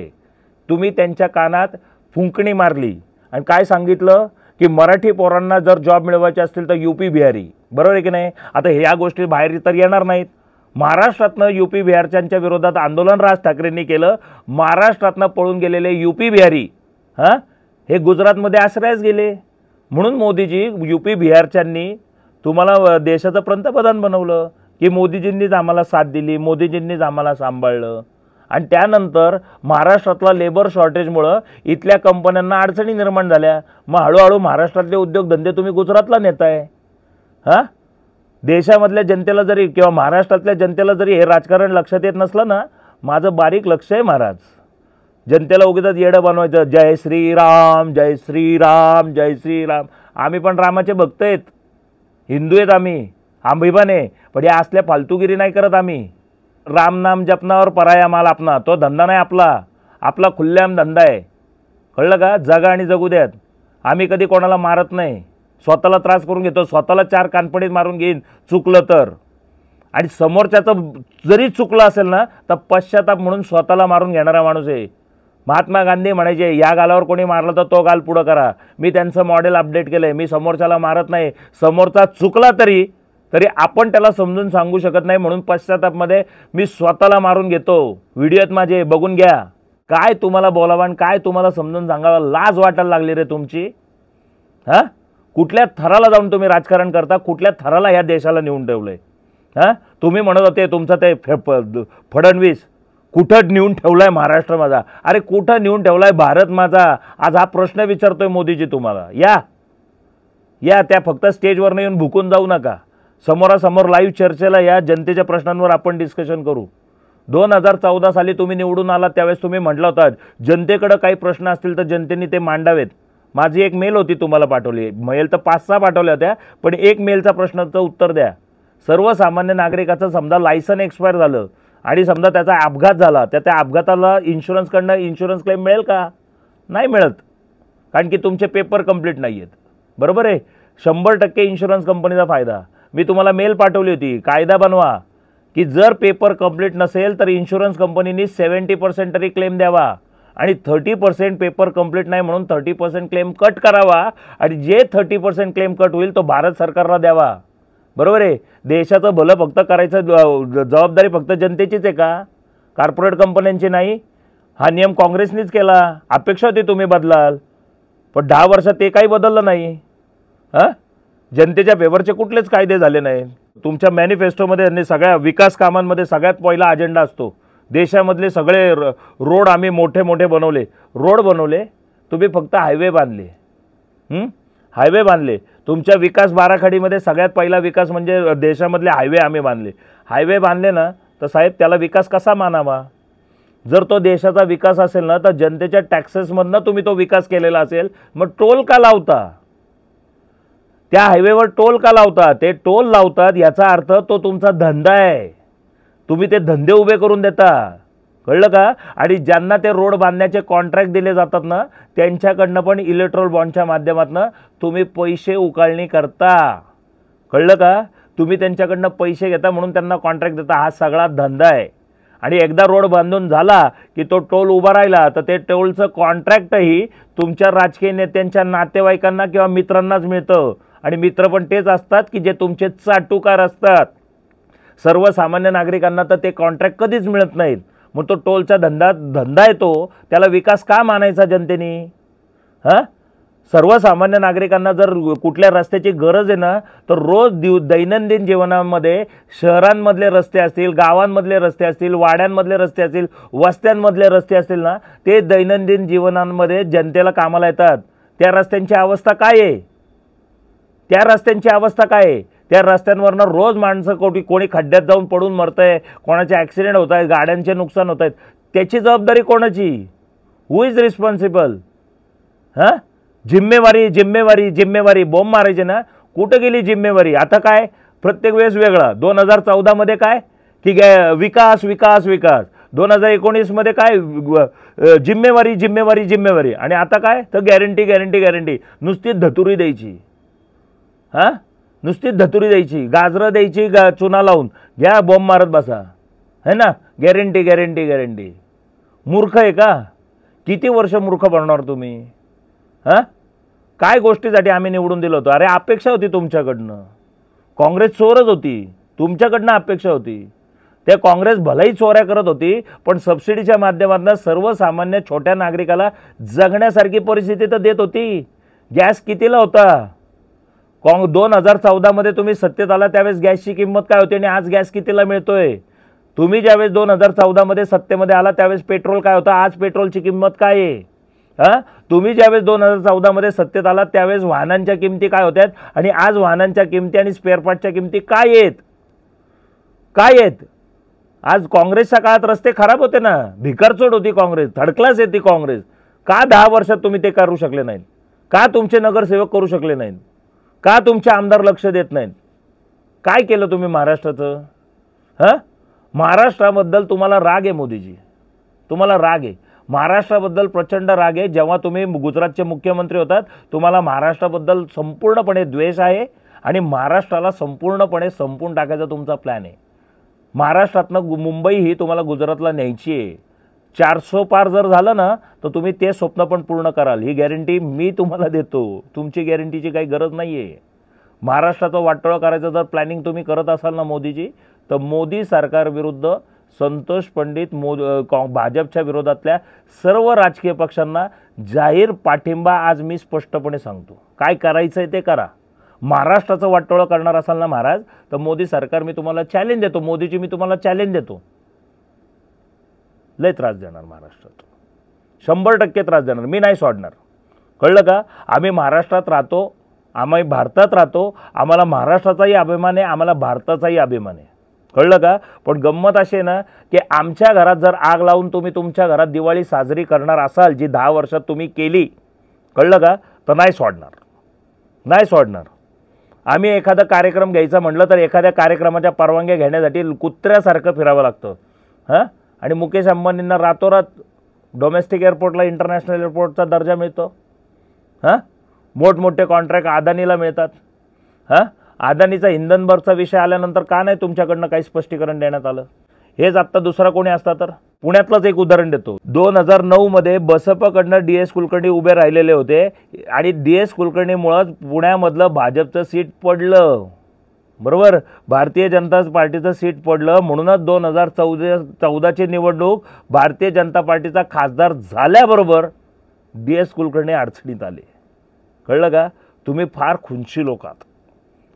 तुम्ही त्यांच्या कानात फुंकणी मारली आणि काय सांगितलं की मराठी पोरांना जर जॉब मिळवायचे असतील तर यूपी बिहारी. बरोबर आहे की नाही? आता ह्या गोष्टी बाहेर तर येणार नाहीत. महाराष्ट्रातनं यूपी बिहारच्यांच्या विरोधात आंदोलन राज ठाकरेंनी केलं. महाराष्ट्रातनं पळून गेलेले यूपी बिहारी हे गुजरातमध्ये आश्रयास गेले. म्हणून मोदीजी यूपी बिहारच्यांनी तुम्हाला देशाचं पंतप्रधान बनवलं की मोदीजींनीच आम्हाला साथ दिली, मोदीजींनीच आम्हाला सांभाळलं. आणि त्यानंतर महाराष्ट्रातला लेबर शॉर्टेजमुळं इथल्या कंपन्यांना अडचणी निर्माण झाल्या. मग हळूहळू महाराष्ट्रातले उद्योगधंदे तुम्ही गुजरातला नेताय. देशामधल्या जनतेला जरी किंवा महाराष्ट्रातल्या जनतेला जरी हे राजकारण लक्षात येत नसलं ना, माझं बारीक लक्ष आहे महाराज. जनतेला उगीच येडं बनवायचं, जय श्रीराम जय श्रीराम जय श्रीराम. आम्ही पण रामाचे भक्त आहेत, हिंदू आहेत, आम्ही अभिमान आहे. पण या असल्या फालतूगिरी नाही करत आम्ही. राम नाम जपनावर पराया माल आपला, तो धंदा नाही आपला. आपला खुल्लेआम धंदा आहे. कळलं का? जगा आणि जगू द्यात. आम्ही कधी कोणाला मारत नाही. स्वतःला त्रास करून घेतो, स्वतःला 4 कानपडीत मारून घेईन चुकलं तर. आणि समोरच्याचं जरी चुकलं असेल ना तर पश्चाताप म्हणून स्वतःला मारून घेणारा माणूस आहे. महात्मा गांधी म्हणायचे, या गालावर कोणी मारलं तर तो गाल पुढं करा. मी त्यांचं मॉडेल अपडेट केलंय. मी समोरच्याला मारत नाही. समोरचा चुकला तरी आपण त्याला समजून सांगू शकत नाही म्हणून पश्चातापमध्ये मी स्वतःला मारून घेतो. व्हिडिओत माझे बघून घ्या. काय तुम्हाला बोलावं आणि काय तुम्हाला समजून सांगावं, लाज वाटायला लागली रे तुमची. कुठल्या थराला जाऊन तुम्ही राजकारण करता? कुठल्या थराला ह्या देशाला नेऊन ठेवलंय? तुम्ही म्हणत होते तुमचा ते फडणवीस कुठं नेऊन ठेवलाय महाराष्ट्र माझा. अरे कुठं नेऊन ठेवलाय भारत माझा? आज हा प्रश्न विचारतोय मोदीजी तुम्हाला. या त्या फक्त स्टेजवर येऊन भुकून जाऊ नका. समोरासमोर लाईव्ह चर्चेला या. जनतेच्या प्रश्नांवर आपण डिस्कशन करू. 2014 साली तुम्ही निवडून आलात त्यावेळेस तुम्ही म्हटलं होतं जनतेकडे काही प्रश्न असतील तर जनतेने ते मांडावेत. माझी एक मेल होती तुम्हाला पाठवली. मेल तर 5-6 पाठवल्या होत्या, पण एक मेलचा प्रश्नाचं उत्तर द्या. सर्वसामान्य नागरिकाचं समजा लायसन एक्सपायर झालं आणि समजा त्याचा अपघात झाला, त्या अपघाताला इन्शुरन्सकडनं इन्शुरन्स क्लेम मिळेल का? नाही मिळत, कारण की तुमचे पेपर कंप्लीट नाही आहेत. बरोबर आहे? 100% इन्शुरन्स कंपनीचा फायदा. मी तुम्हाला मेल पाठवली होती, कायदा बनवा की जर पेपर कंप्लीट नसेल तर इन्शुरन्स कंपनीने 70% तरी क्लेम द्यावा आणि 30% पेपर कंप्लीट नाही म्हणून 30% क्लेम कट करावा आणि जे 30% क्लेम कट होईल तो भारत सरकारला द्यावा. बरोबर आहे? देशाचं भलं फक्त करायचं जबाबदारी फक्त जनतेचीच आहे का? कॉर्पोरेट कंपन्यांची नाही. हा नियम काँग्रेसनेच केला. अपेक्षा होती तुम्ही बदलाल, पण 10 वर्षात ते काही बदललं नाही. जनतेच्या फेवरचे कुठलेच कायदे झाले नाही. तुमच्या मॅनिफेस्टोमध्ये आणि सगळ्या विकास कामांमध्ये सगळ्यात पहिला अजेंडा असतो देशामधले सगळे रोड आम्ही मोठे मोठे बनवले. रोड बनवले, तुम्ही फक्त हायवे बांधले. हायवे बांधले. तुमच्या विकास बाराखडीमध्ये सगळ्यात पहिला विकास म्हणजे देशामधले हायवे आम्ही बांधले. हायवे बांधले ना तर साहेब त्याला विकास कसा मानावा? जर तो देशाचा विकास असेल ना तर जनतेच्या टॅक्सेसमधनं तुम्ही तो विकास केलेला असेल, मग टोल का लावता? त्या हायवेवर टोल का लावता? ते टोल लावतात याचा अर्थ तो तुमचा धंदा आहे, तुम्ही ते धंदे उभे करून देता. कळलं का? आणि ज्यांना ते रोड बांधण्याचे कॉन्ट्रॅक्ट दिले जातात ना त्यांच्याकडनं पण इलेक्ट्रोल बॉन्डच्या माध्यमातून तुम्ही पैसे उकळणी करता. कळलं का? तुम्ही त्यांच्याकडनं पैसे घेता म्हणून त्यांना कॉन्ट्रॅक्ट देता. हा सगळा धंदा आहे. आणि एकदा रोड बांधून झाला की तो टोल उभा राहिला तर ते टोलचं कॉन्ट्रॅक्टही तुमच्या राजकीय नेत्यांच्या नातेवाईकांना किंवा मित्रांनाच मिळतं. आणि मित्र पण तेच असतात की जे तुमचे चाटुकार असतात. सर्वसामान्य नागरिकांना तर ते कॉन्ट्रॅक्ट कधीच मिळत नाहीत. मग तो टोलचा धंदा आहे तो, त्याला विकास का मानायचा जनतेने? हां, सर्वसामान्य नागरिकांना जर कुठल्या रस्त्याची गरज आहे ना तर रोज दैनंदिन जीवनामध्ये शहरांमधले रस्ते असतील, गावांमधले रस्ते असतील, वाड्यांमधले रस्ते असतील, वस्त्यांमधले रस्ते असतील ना, ते दैनंदिन जीवनांमध्ये जनतेला कामाला येतात. त्या रस्त्यांची अवस्था काय आहे? त्या रस्त्यांची अवस्था काय आहे? त्या रस्त्यांवरनं रोज माणसं कोणी खड्ड्यात जाऊन पडून मरतंय, कोणाचे ॲक्सिडेंट होत आहेत, गाड्यांचे नुकसान होत आहेत. त्याची जबाबदारी कोणाची? हु इज रिस्पॉन्सिबल? हां, जिम्मेवारी जिम्मेवारी जिम्मेवारी बोंब मारायचे ना. कुठं गेली जिम्मेवारी? आता काय प्रत्येक वेळेस वेगळा. 2014मध्ये काय की विकास विकास विकास, 2019मध्ये काय जिम्मेवारी जिम्मेवारी जिम्मेवारी, आणि आता काय तर गॅरंटी गॅरंटी गॅरंटी. नुसती धतुरी द्यायची. हां, नुसती धतुरी द्यायची, गाजरं द्यायची चुना लावून, घ्या बॉम्ब मारत बसा, है ना. Guarantee guarantee guarantee. मूर्ख आहे का? किती वर्ष मूर्ख बनणार तुम्ही? हां, काय गोष्टीसाठी आम्ही निवडून दिलं होतं? अरे अपेक्षा होती तुमच्याकडनं. काँग्रेस चोरच होती, तुमच्याकडनं अपेक्षा होती. ते काँग्रेस भलाही चोऱ्या करत होती पण सबसिडीच्या माध्यमातून सर्वसामान्य छोट्या नागरिकाला जगण्यासारखी परिस्थिती तर देत होती. गॅस कितीला होता? 2014मध्ये तुम्ही सत्तेत आला त्यावेळेस गॅसची किंमत काय होती आणि आज गॅस कितीला मिळतोय? तुम्ही ज्यावेळेस 2014मध्ये सत्तेमध्ये आला त्यावेळेस पेट्रोल काय होता, आज पेट्रोलची किंमत काय आहे? हां, तुम्ही ज्यावेळेस 2014मध्ये सत्तेत आला त्यावेळेस वाहनांच्या किमती काय होत्या आणि आज वाहनांच्या किमती आणि स्पेअर पार्टच्या किमती काय आहेत? काय आहेत? आज काँग्रेसच्या काळात रस्ते खराब होते ना, भिकारचोट होती काँग्रेस, थर्ड क्लास येते काँग्रेस. का 10 वर्षात तुम्ही ते करू शकले नाहीत? का तुमचे नगरसेवक करू शकले नाहीत? का तुमचे आमदार लक्ष देत नाहीत? काय केलं तुम्ही महाराष्ट्राचं? हां, महाराष्ट्राबद्दल तुम्हाला राग आहे मोदीजी, तुम्हाला राग आहे. महाराष्ट्राबद्दल प्रचंड राग आहे. जेव्हा तुम्ही गुजरातचे मुख्यमंत्री होतात तुम्हाला महाराष्ट्राबद्दल संपूर्णपणे द्वेष आहे आणि महाराष्ट्राला संपूर्णपणे संपून टाकायचा तुमचा प्लॅन आहे. महाराष्ट्रातनं मुंबई ही तुम्हाला गुजरातला न्यायची आहे. 400 पार जर झालं ना तर तुम्ही ते स्वप्न पण पूर्ण कराल, ही गॅरंटी मी तुम्हाला देतो. तुमची गॅरंटीची काही गरज नाही आहे. महाराष्ट्राचं वाटोळं करायचं जर प्लॅनिंग तुम्ही करत असाल ना मोदीजी, तर मोदी सरकारविरुद्ध संतोष पंडित भाजपच्या विरोधातल्या सर्व राजकीय पक्षांना जाहीर पाठिंबा आज मी स्पष्टपणे सांगतो. काय करायचं आहे ते करा. महाराष्ट्राचं वाटोळं करणार असाल ना महाराज तर मोदी सरकार मी तुम्हाला चॅलेंज देतो, मोदीजी मी तुम्हाला चॅलेंज देतो. लय त्रास देणार महाराष्ट्रात, 100% त्रास देणार, मी नाही सोडणार. कळलं का? आम्ही महाराष्ट्रात राहतो, आम्ही भारतात राहतो, आम्हाला महाराष्ट्राचाही अभिमान आहे, आम्हाला भारताचाही अभिमान आहे. कळलं का? पण गंमत अशी आहे ना की आमच्या घरात जर आग लावून तुम्ही तुमच्या घरात दिवाळी साजरी करणार असाल जी 10 वर्षात तुम्ही केली, कळलं का, तर नाही सोडणार, नाही सोडणार. आम्ही एखादा कार्यक्रम घ्यायचा म्हटलं तर एखाद्या कार्यक्रमाच्या परवानग्या घेण्यासाठी कुत्र्यासारखं फिरावं लागतं. हां, आणि मुकेश अंबानींना रातोरात डोमेस्टिक एअरपोर्टला इंटरनॅशनल एअरपोर्टचा दर्जा मिळतो. हां, मोठमोठे कॉन्ट्रॅक्ट अदानीला मिळतात. हां, अदानीचा हिंदनबर्गचा विषय आल्यानंतर का नाही तुमच्याकडनं काही स्पष्टीकरण देण्यात आलं? हेच आत्ता दुसरा कोणी असता तर. पुण्यातलंच एक उदाहरण देतो. 2009मध्ये बसपकडनं DS कुलकर्णी उभे राहिलेले होते आणि DS कुलकर्णीमुळं पुण्यामधलं भाजपचं सीट पडलं. बरोबर, भारतीय जनता पार्टीचं सीट पडलं. म्हणूनच 2014ची निवडणूक भारतीय जनता पार्टीचा खासदार झाल्याबरोबर DS कुलकर्णी अडचणीत आले. कळलं का? तुम्ही फार खुंची लोक आहात.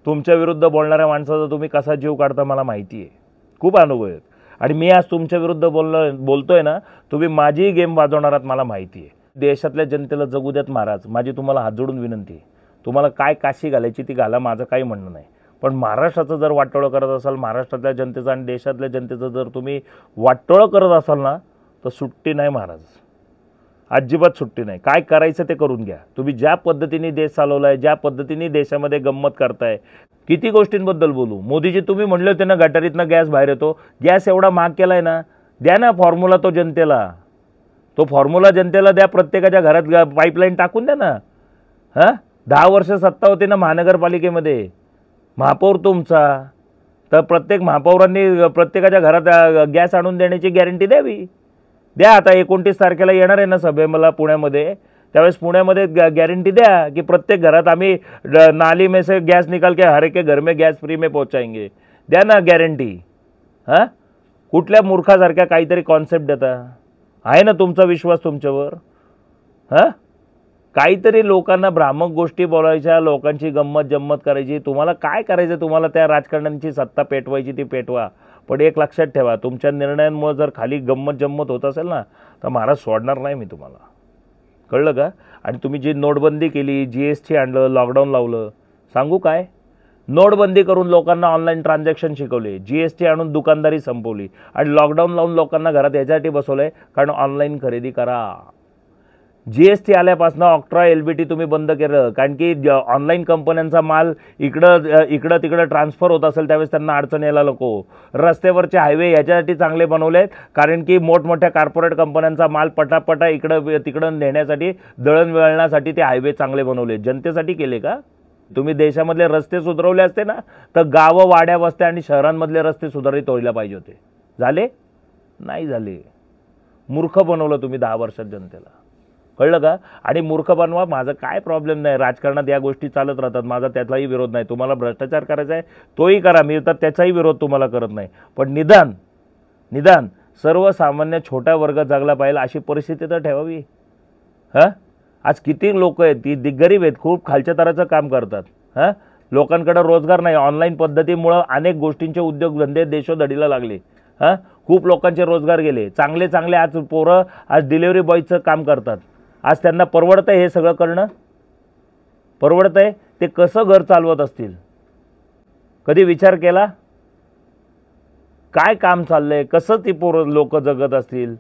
तुमच्या विरुद्ध बोलणाऱ्या माणसाचा तुम्ही कसा जीव काढता मला माहिती आहे, खूप अनुभव आहेत. आणि मी आज तुमच्या विरुद्ध बोलतोय ना, तुम्ही माझी गेम वाजवणार आहात मला माहिती आहे. देशातल्या जनतेला जगू द्यात महाराज, माझी तुम्हाला हात जोडून विनंती आहे. तुम्हाला काय काशी घालायची ती घाला, माझं काही म्हणणं नाही. पण महाराष्ट्राचं जर वाटोळं करत असाल, महाराष्ट्रातल्या जनतेचं आणि देशातल्या जनतेचं जर तुम्ही वाटोळं करत असाल ना, तर सुट्टी नाही महाराज, अजिबात सुट्टी नाही. काय करायचं ते करून घ्या. तुम्ही ज्या पद्धतीने देश चालवला आहे, ज्या पद्धतीने देशामध्ये गंमत करताय, किती गोष्टींबद्दल बोलू. मोदीजी तुम्ही म्हणले होते ना गटारीतनं गॅस बाहेर येतो, गॅस एवढा महाग केला आहे ना, द्या ना फॉर्म्युला तो जनतेला, तो फॉर्म्युला जनतेला द्या, प्रत्येकाच्या घरात पाईपलाईन टाकून द्या ना. 10 वर्ष सत्ता होती ना महानगरपालिकेमध्ये, महापौर तुमचा, तर प्रत्येक महापौरांनी प्रत्येकाच्या घरात गॅस आणून देण्याची गॅरंटी द्यावी. द्या. आता 29 तारखेला येणार आहे ना सभे मला पुण्यामध्ये, त्यावेळेस पुण्यामध्ये गॅरंटी द्या की प्रत्येक घरात आम्ही नाली में से गॅस निकाल के हर एक के घर में गॅस फ्री में पहुंचाएंगे. द्या ना गॅरंटी. कुठल्या मूर्खासारख्या काहीतरी कॉन्सेप्ट देता. आहे ना तुमचा विश्वास तुमच्यावर? काहीतरी लोकांना भ्रामक गोष्टी बोलायच्या, लोकांची गंमत जम्मत करायची. तुम्हाला काय करायचं, तुम्हाला त्या राजकारण्यांची सत्ता पेटवायची ती पेटवा. पण एक लक्षात ठेवा, तुमच्या निर्णयांमुळे जर खाली गंमत जम्मत होत असेल ना, तर महाराज सोडणार नाही मी तुम्हाला. कळलं का? आणि तुम्ही जी नोटबंदी केली, GST आणलं, लॉकडाऊन लावलं, सांगू काय? नोटबंदी करून लोकांना ऑनलाईन ट्रान्झॅक्शन शिकवले, GST आणून दुकानदारी संपवली आणि लॉकडाऊन लावून लोकांना घरात याच्यासाठी बसवलं आहे कारण ऑनलाईन खरेदी करा. GST आल्यापासून ऑक्ट्रा LBT तुम्ही बंद केलं कारण की ऑनलाईन कंपन्यांचा माल इकडं तिकडं ट्रान्सफर होत असेल त्यावेळेस त्यांना अडचण यायला नको. रस्त्यावरचे हायवे याच्यासाठी चांगले बनवलेत कारण की मोठमोठ्या कॉर्पोरेट कंपन्यांचा माल पटापटा इकडं तिकडं नेण्यासाठी, दळणवळणासाठी ते हायवे चांगले बनवले. जनतेसाठी केले का? तुम्ही देशामधले रस्ते सुधारवले असते ना, तर गावं, वाड्या, वस्त्या आणि शहरांमधले रस्ते सुधारित व्हायला पाहिजे होते. झाले? नाही झाले. मूर्ख बनवलं तुम्ही 10 वर्षात जनतेला. कळलं का? आणि मूर्ख बनवा, माझं काय प्रॉब्लेम नाही. राजकारणात या गोष्टी चालत राहतात, माझा त्यातलाही विरोध नाही. तुम्हाला भ्रष्टाचार करायचा आहे तोही करा, मी तर त्याचाही विरोध तुम्हाला करत नाही. पण निदान सर्वसामान्य छोटा वर्ग जगला पाहिजे अशी परिस्थिती तर ठेवावी. आज किती लोक आहेत ती गरीब आहेत, खूप खालच्या तराचं काम करतात. लोकांकडे रोजगार नाही. ऑनलाईन पद्धतीमुळं अनेक गोष्टींचे उद्योगधंदे देशोधडीला लागले. खूप लोकांचे रोजगार गेले. चांगले आज पोरं आज डिलिव्हरी बॉयचं काम करतात. आज त्यांना परवडतंय हे सगळं करणं? परवडतंय? ते कसं घर चालवत असतील? कधी विचार केला? काय काम चाललंय, कसं ती पोरं लोक जगत असतील?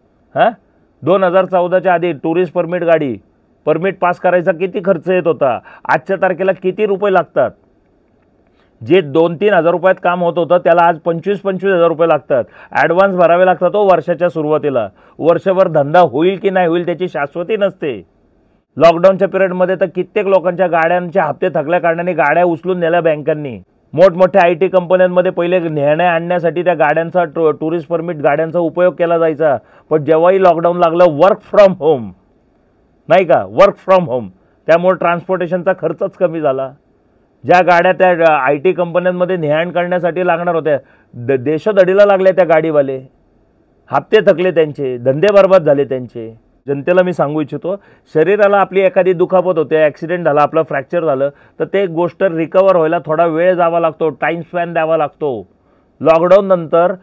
2014च्या आधी टुरिस्ट परमिट पास करायचा किती खर्च येत होता? आजच्या तारखेला किती रुपये लागतात? जे 2-3 हजार रुपयात काम होत होतं त्याला आज 25-25 हजार रुपये लागतात. ॲडव्हान्स भरावे लागतात हो वर्षाच्या सुरुवातीला. वर्षभर धंदा होईल की नाही होईल त्याची शाश्वती नसते. लॉकडाऊनच्या पिरियडमध्ये तर कित्येक लोकांच्या गाड्यांचे हप्ते थकल्या कारणाने गाड्या उचलून नेल्या बँकांनी. मोठमोठ्या IT कंपन्यांमध्ये पहिले नेणे आणण्यासाठी त्या गाड्यांचा टुरिस्ट परमिट गाड्यांचा उपयोग केला जायचा. पण जेव्हाही लॉकडाऊन लागलं, वर्क फ्रॉम होम, नाही का, वर्क फ्रॉम होम, त्यामुळे ट्रान्सपोर्टेशनचा खर्चच कमी झाला. ज्या गाड्या त्या IT कंपन्यांमध्ये नेहाण करण्यासाठी लागणार होत्या, देशोधडीला लागल्या त्या गाडीवाले. हप्ते थकले त्यांचे, धंदे बर्बाद झाले त्यांचे. जनतेला मी सांगू इच्छितो, शरीराला आपली एखादी दुखापत होते, ॲक्सिडेंट झाला, आपलं फ्रॅक्चर झालं, तर ते गोष्ट रिकवर व्हायला थोडा वेळ जावा लागतो, टाईम स्पॅन द्यावा लागतो. लॉकडाऊन नंतर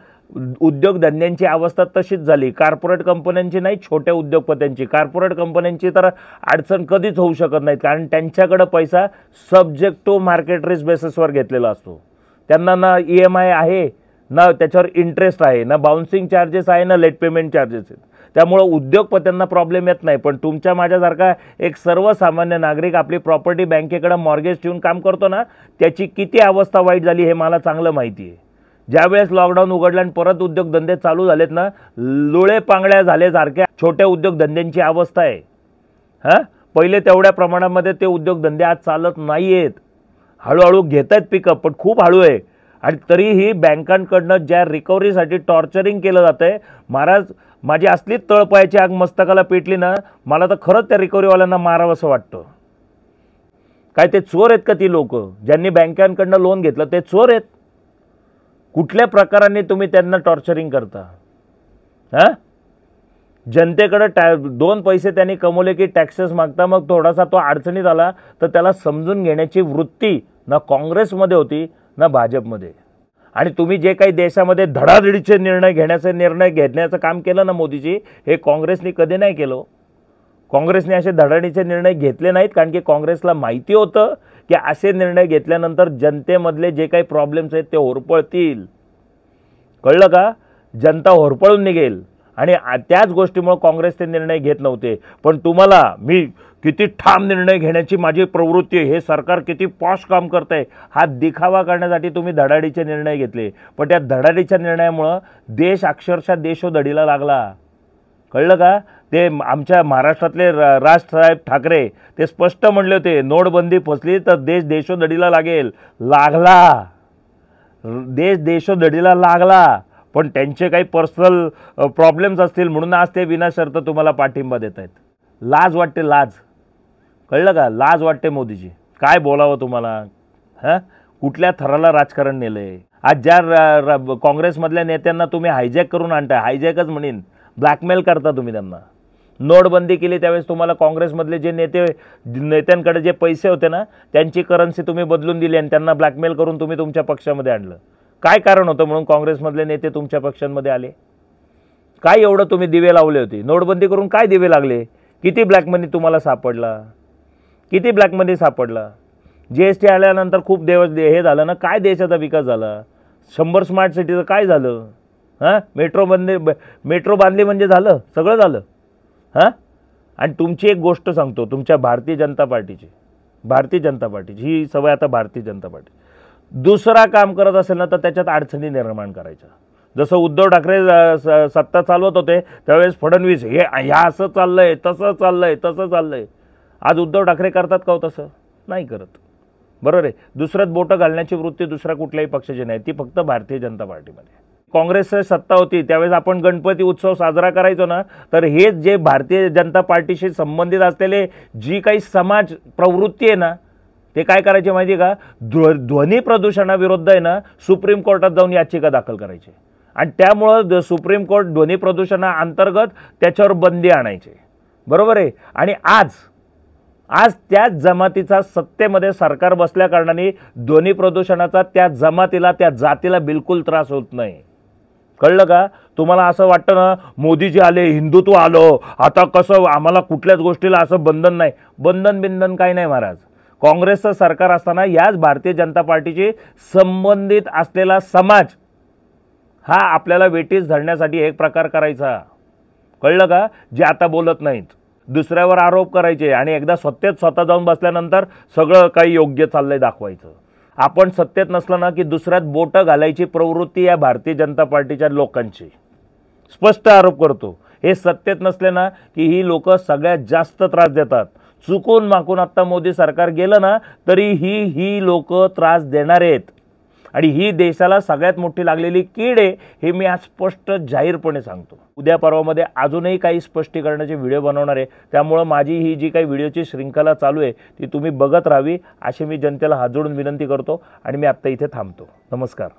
उद्योगधंद्यांची अवस्था तशीच झाली. कॉर्पोरेट कंपन्यांची नाही, छोट्या उद्योगपत्यांची. कॉर्पोरेट कंपन्यांची तर अडचण कधीच होऊ शकत नाही कारण त्यांच्याकडे पैसा सब्जेक्ट टू मार्केट रिस्क बेसिसवर घेतलेला असतो. त्यांना ना EMI आहे, ना त्याच्यावर इंटरेस्ट आहे, ना बाउन्सिंग चार्जेस आहे, ना लेट पेमेंट चार्जेस आहेत. त्यामुळे उद्योगपत्यांना प्रॉब्लेम येत नाही. पण तुमच्या माझ्यासारखा एक सर्वसामान्य नागरिक आपली प्रॉपर्टी बँकेकडे मॉर्गेज ठेवून काम करतो ना, त्याची किती अवस्था वाईट झाली हे मला चांगलं माहिती आहे. ज्यावेळेस लॉकडाऊन उघडलं आणि परत उद्योगधंदे चालू झालेत ना, लुळे पांगळ्या झाल्यासारख्या छोट्या उद्योगधंद्यांची अवस्था आहे. पहिले तेवढ्या प्रमाणामध्ये ते उद्योगधंदे आज चालत नाही आहेत. हळूहळू घेत आहेत पिकअप, पण खूप हळू आहे. आणि तरीही बँकांकडनं ज्या रिकव्हरीसाठी टॉर्चरिंग केलं जातं आहे, महाराज माझी असलीच तळपायाची आग मस्तकाला पेटली ना, मला तर खरंच त्या रिकव्हरीवाल्यांना मारावं असं वाटतं. काय ते चोर आहेत का ती लोक? ज्यांनी बँकांकडनं लोन घेतलं ते चोर आहेत? कुठल्या प्रकाराने तुम्ही त्यांना टॉर्चरिंग करता? जनतेकडे 2 पैसे त्यांनी कमवले की टॅक्सेस मागता. मग थोडासा तो अडचणीत आला तर त्याला समजून घेण्याची वृत्ती ना काँग्रेसमध्ये होती ना भाजपमध्ये. आणि तुम्ही जे काही देशामध्ये धडाधडीचे निर्णय घेण्याचं काम केलं ना मोदीजी, हे काँग्रेसने कधी नाही केलं. काँग्रेसने असे धडाडीचे निर्णय घेतले नाहीत कारण की काँग्रेसला माहिती होतं की असे निर्णय घेतल्यानंतर जनतेमधले जे काही प्रॉब्लेम्स आहेत ते होरपळतील. कळलं का? जनता होरपळून निघेल. आणि त्याच गोष्टीमुळे काँग्रेस ते निर्णय घेत नव्हते. पण तुम्हाला मी किती ठाम निर्णय घेण्याची माझी प्रवृत्ती आहे, हे सरकार किती पॉश काम करत आहे, हा दिखावा करण्यासाठी तुम्ही धडाडीचे निर्णय घेतले. पण त्या धडाडीच्या निर्णयामुळं देश अक्षरशः देशोधडीला लागला. कळलं का? ते आमच्या महाराष्ट्रातले राजसाहेब ठाकरे ते स्पष्ट म्हणले होते, नोटबंदी फसली तर देश देशोधडीला लागेल. लागला, देश देशोधडीला लागला. पण त्यांचे काही पर्सनल प्रॉब्लेम्स असतील म्हणून आज ते विनाशर्त तुम्हाला पाठिंबा देत आहेत. लाज वाटते, लाज. कळलं का? लाज वाटते मोदीजी. काय बोलावं तुम्हाला? हां, कुठल्या थराला राजकारण नेलं आहे? आज ज्या काँग्रेसमधल्या नेत्यांना तुम्ही हायजॅक करून आणताय, हायजॅकच म्हणेन, ब्लॅकमेल करता तुम्ही त्यांना. नोटबंदी केली त्यावेळेस तुम्हाला काँग्रेसमधले जे नेत्यांकडे जे पैसे होते ना, त्यांची करन्सी तुम्ही बदलून दिली आणि त्यांना ब्लॅकमेल करून तुम्ही तुमच्या पक्षामध्ये आणलं. काय कारण होतं म्हणून काँग्रेसमधले नेते तुमच्या पक्षांमध्ये आले? काय एवढं तुम्ही दिवे लावले होते? नोटबंदी करून काय दिवे लागले? किती ब्लॅक मनी तुम्हाला सापडला? किती ब्लॅक मनी सापडला? GST आल्यानंतर खूप हे झालं ना, काय देशाचा विकास झाला? 100 स्मार्ट सिटीचं काय झालं? हां, मेट्रो बांधली म्हणजे झालं, सगळं झालं. हां, आणि तुमची एक गोष्ट सांगतो, तुमच्या भारतीय जनता पार्टीची ही सवय आता भारतीय जनता पार्टी दुसरा काम करत असेल ना तर त्याच्यात अडचणी निर्माण करायच्या. जसं उद्धव ठाकरे सत्ता चालवत होते त्यावेळेस फडणवीस हे असं चाललंय, तसं चाललंय. आज उद्धव ठाकरे करतात का? तसं नाही करत. बरोबर आहे. दुसऱ्यात बोटं घालण्याची वृत्ती दुसऱ्या कुठल्याही पक्षाची नाही, ती फक्त भारतीय जनता पार्टीमध्ये. काँग्रेसची सत्ता होती त्यावेळेस आपण गणपती उत्सव साजरा करायचो ना, तर हे जे भारतीय जनता पार्टीशी संबंधित असलेले जी काही समाज प्रवृत्ती आहे ना, ते काय करायचे माहिती आहे का? ध्वनी प्रदूषणाविरुद्ध आहे ना सुप्रीम कोर्टात जाऊन याचिका दाखल करायची आणि त्यामुळं सुप्रीम कोर्ट ध्वनी प्रदूषणाअंतर्गत त्याच्यावर बंदी आणायचे. बरोबर आहे. आणि आज त्याच जमातीचा सत्तेमध्ये सरकार बसल्या कारणाने ध्वनी प्रदूषणाचा त्या जमातीला, त्या जातीला बिलकुल त्रास होत नाही. कळलं का? तुम्हाला असं वाटतं ना मोदीजी आले, हिंदुत्व आलो, आता कसं आम्हाला कुठल्याच गोष्टीला असं बंधन नाही. बंधन काही नाही महाराज. काँग्रेसचं सरकार असताना याच भारतीय जनता पार्टीशी संबंधित असलेला समाज हा आपल्याला वेटीस धरण्यासाठी एक प्रकार करायचा. कळलं का? जे आता बोलत नाहीत, दुसऱ्यावर आरोप करायचे आणि एकदा स्वतः जाऊन बसल्यानंतर सगळं काही योग्य चाललंय दाखवायचं. आपण सत्तेत नसलं ना की दुसऱ्यात बोटं घालायची प्रवृत्ती या भारतीय जनता पार्टीच्या लोकांची. स्पष्ट आरोप करतो. हे सत्तेत नसले ना की ही लोक सगळ्यात जास्त त्रास देतात. चुकून माकून आता मोदी सरकार गेलं ना तरी ही लोक त्रास देणार आहेत आणि ही देशाला सगळ्यात मोठी लागलेली कीड आहे, हे मी आज स्पष्ट जाहीरपणे सांगतो. उद्या परवामध्ये अजूनही काही स्पष्टीकरणाचे व्हिडिओ बनवणार आहे. त्यामुळे माझी ही जी काही व्हिडिओची शृंखला चालू आहे ती तुम्ही बघत राहावी अशी मी जनतेला हात जोडून विनंती करतो आणि मी आत्ता इथे थांबतो. नमस्कार.